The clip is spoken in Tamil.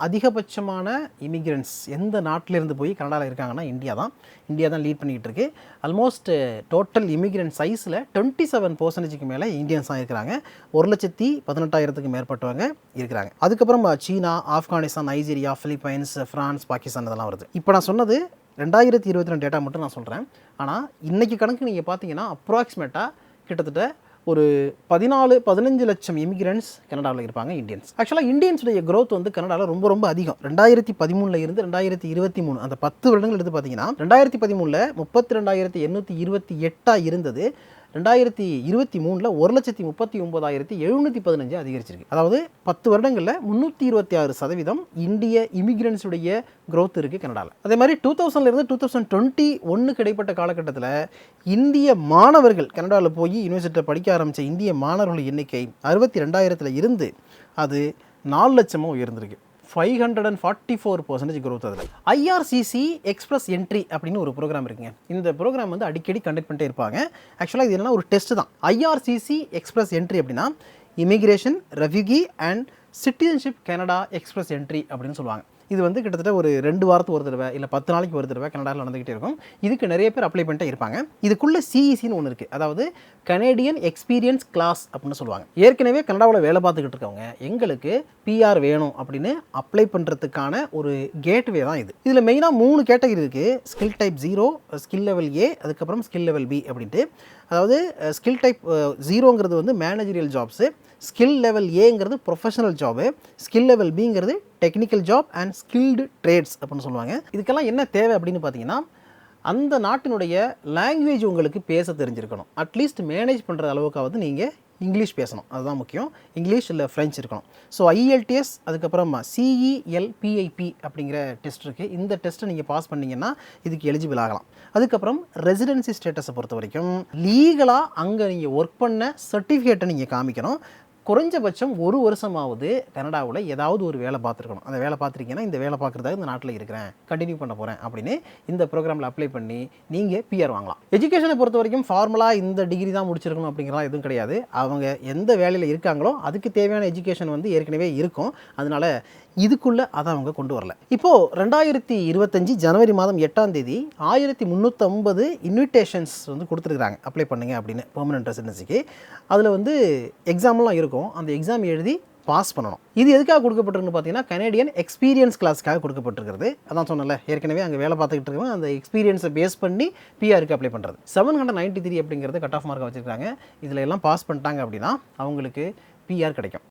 அதிகபட்சமான இமிக்ரெண்ட்ஸ் எந்த நாட்டிலேருந்து போய் கனடாவில் இருக்காங்கன்னா இந்தியா தான் லீட் பண்ணிக்கிட்டு இருக்கு. ஆல்மோஸ்ட் டோட்டல் இமிக்ரெண்ட் சைஸில் 27% மேலே இந்தியன்ஸ் தான் இருக்கிறாங்க. 1,18,000 மேற்பட்டவங்க இருக்கிறாங்க. அதுக்கப்புறம் சீனா, Afghanistan, Nigeria, Philippines, France, Pakistan இதெல்லாம் வருது. இப்போ நான் சொன்னது 2022 டேட்டா மட்டும் நான் சொல்கிறேன். ஆனால் இன்றைக்கி கணக்கு நீங்கள் பார்த்தீங்கன்னா அப்ராக்சிமேட்டாக கிட்டத்தட்ட ஒரு 14-15 லட்சம் இமிகிரண்ட்ஸ் கனடாவில் இருப்பாங்க இந்தியன்ஸ். ஆக்சுவலாக இந்தியன்ஸுடைய க்ரோத் வந்து கனடாவில் ரொம்ப அதிகம். 2013 இருந்து 2023 அந்த 10 வருடங்கள் எடுத்து பார்த்தீங்கன்னா 2013 32,828 இருந்தது. 2023 1,39,715 அதிகரிச்சிருக்கு. அதாவது 10 வருடங்களில் 326% இந்திய இமிகிரண்ட்ஸுடைய க்ரோத் இருக்குது கனடாவில். அதே மாதிரி 2000 2021 இடைப்பட்ட காலகட்டத்தில் இந்திய மாணவர்கள் கனடாவில் போய் யூனிவர்சிட்டியில் படிக்க ஆரம்பித்த இந்திய மாணவர்கள் எண்ணிக்கை 62,000 இருந்து அது 4 லட்சமாக உயர்ந்திருக்கு. 544% growth அதில். ஐஆர்சிசி எக்ஸ்பிரஸ் என்ட்ரி அப்படின்னு ஒரு ப்ரோக்ராம் இருக்குங்க. இந்த ப்ரோக்ராம் வந்து அடிக்கடி கண்டக்ட் பண்ணிட்டே இருப்பாங்க. ஆக்சுவலாக இது என்னன்னா ஒரு டெஸ்ட் தான். ஐஆர்சிசி எக்ஸ்பிரஸ் என்ட்ரி அப்படின்னா immigration, refugee and citizenship Canada express entry அப்படின்னு சொல்லுவாங்க. இது வந்து கிட்டத்தட்ட ஒரு 2 வாரத்துக்கு ஒரு தடவை இல்லை 10 நாளைக்கு ஒரு தடவை கனடாவில் நடந்துகிட்டே இருக்கும். இதுக்கு நிறைய பேர் அப்ளை பண்ணிட்டே இருப்பாங்க. இதுக்குள்ளே சிஇசின்னு ஒன்று இருக்குது. அதாவது கனேடியன் எக்ஸ்பீரியன்ஸ் கிளாஸ் அப்படின்னு சொல்லுவாங்க. ஏற்கனவே கனடாவில் வேலை பார்த்துக்கிட்டு இருக்கவங்க எங்களுக்கு பிஆர் வேணும் அப்படின்னு அப்ளை பண்ணுறதுக்கான ஒரு கேட்வே தான் இது. இதில் மெயினாக 3 கேட்டகரி இருக்குது. ஸ்கில் டைப் 0, ஸ்கில் லெவல் ஏ, அதுக்கப்புறம் ஸ்கில் லெவல் பி அப்படின்ட்டு. அதாவது ஸ்கில் டைப் 0ங்கிறது வந்து மேனேஜரியல் ஜாப்ஸு, ஸ்கில் லெவல் ஏங்கிறது ப்ரொஃபஷனல் ஜாபு, ஸ்கில் லெவல் பிங்கிறது technical job and skilled trades அப்படின்னு சொல்லுவாங்க. இதுக்கெல்லாம் என்ன தேவை அப்படின்னு பார்த்தீங்கன்னா அந்த நாட்டினுடைய லாங்குவேஜ் உங்களுக்கு பேச தெரிஞ்சிருக்கணும். அட்லீஸ்ட் மேனேஜ் பண்ணுற அளவுக்காவது நீங்கள் இங்கிலீஷ் பேசணும். அதுதான் முக்கியம். இங்கிலீஷ் இல்லை ஃப்ரெஞ்ச் இருக்கணும். ஸோ ஐஎல்டிஎஸ், அதுக்கப்புறம் சிஇஎல்பிஐபி அப்படிங்கிற டெஸ்ட் இருக்குது. இந்த டெஸ்ட்டை நீங்கள் பாஸ் பண்ணிங்கன்னா இதுக்கு எலிஜிபிள் ஆகலாம். அதுக்கப்புறம் ரெசிடென்சி ஸ்டேட்டஸை பொறுத்த வரைக்கும் லீகலாக அங்கே நீங்கள் ஒர்க் பண்ண சர்டிஃபிகேட்டை நீங்கள் காமிக்கணும். குறைஞ்சபட்சம் 1 வருஷமாவது கனடாவில் ஏதாவது ஒரு வேலை பார்த்துருக்கணும். அந்த வேலை பார்த்துருக்கீங்கன்னா இந்த வேலை பார்க்குறதாக இந்த நாட்டில் இருக்கிறேன், கண்டினியூ பண்ண போகிறேன் அப்படின்னு இந்த ப்ரோக்ராமில் அப்ளை பண்ணி நீங்கள் பிஆர் வாங்கலாம். எஜுகேஷனை பொறுத்த வரைக்கும் ஃபார்மலாக இந்த டிகிரி தான் முடிச்சிருக்கணும் அப்படிங்கிறலாம் எதுவும் கிடையாது. அவங்க எந்த வேலையில் இருக்காங்களோ அதுக்கு தேவையான எஜுகேஷன் வந்து ஏற்கனவே இருக்கும். அதனால் இதுக்குள்ளே அதை அவங்க கொண்டு வரல. இப்போது 2025 ஜனவரி மாதம் 8ஆம் தேதி 1350 இன்விடேஷன்ஸ் வந்து கொடுத்துருக்குறாங்க அப்ளை பண்ணுங்க அப்படின்னு பெர்மனன்ட் ரெசிடென்சிக்கு. அதில் வந்து எக்ஸாம்லாம் இருக்கும். அந்த எக்ஸாம் எழுதி பாஸ் பண்ணணும். இது எதுக்காக கொடுக்கப்பட்டிருக்குன்னு பார்த்தீங்கன்னா கனேடியன் எக்ஸ்பீரியன்ஸ் கிளாஸ்க்காக கொடுக்கப்பட்டிருக்கிறது. அதான் சொன்னல, ஏற்கனவே அங்கே வேலை பார்த்துக்கிட்டு இருக்கவங்க அந்த எக்ஸ்பீரியன்ஸை பேஸ் பண்ணி பிஆருக்கு அப்ளை பண்ணுறது. 793 அப்படிங்கிறது கட் ஆஃப் மார்க்காக வச்சுருக்காங்க. இதில் எல்லாம் பாஸ் பண்ணிட்டாங்க அப்படின்னா அவங்களுக்கு பிஆர் கிடைக்கும்.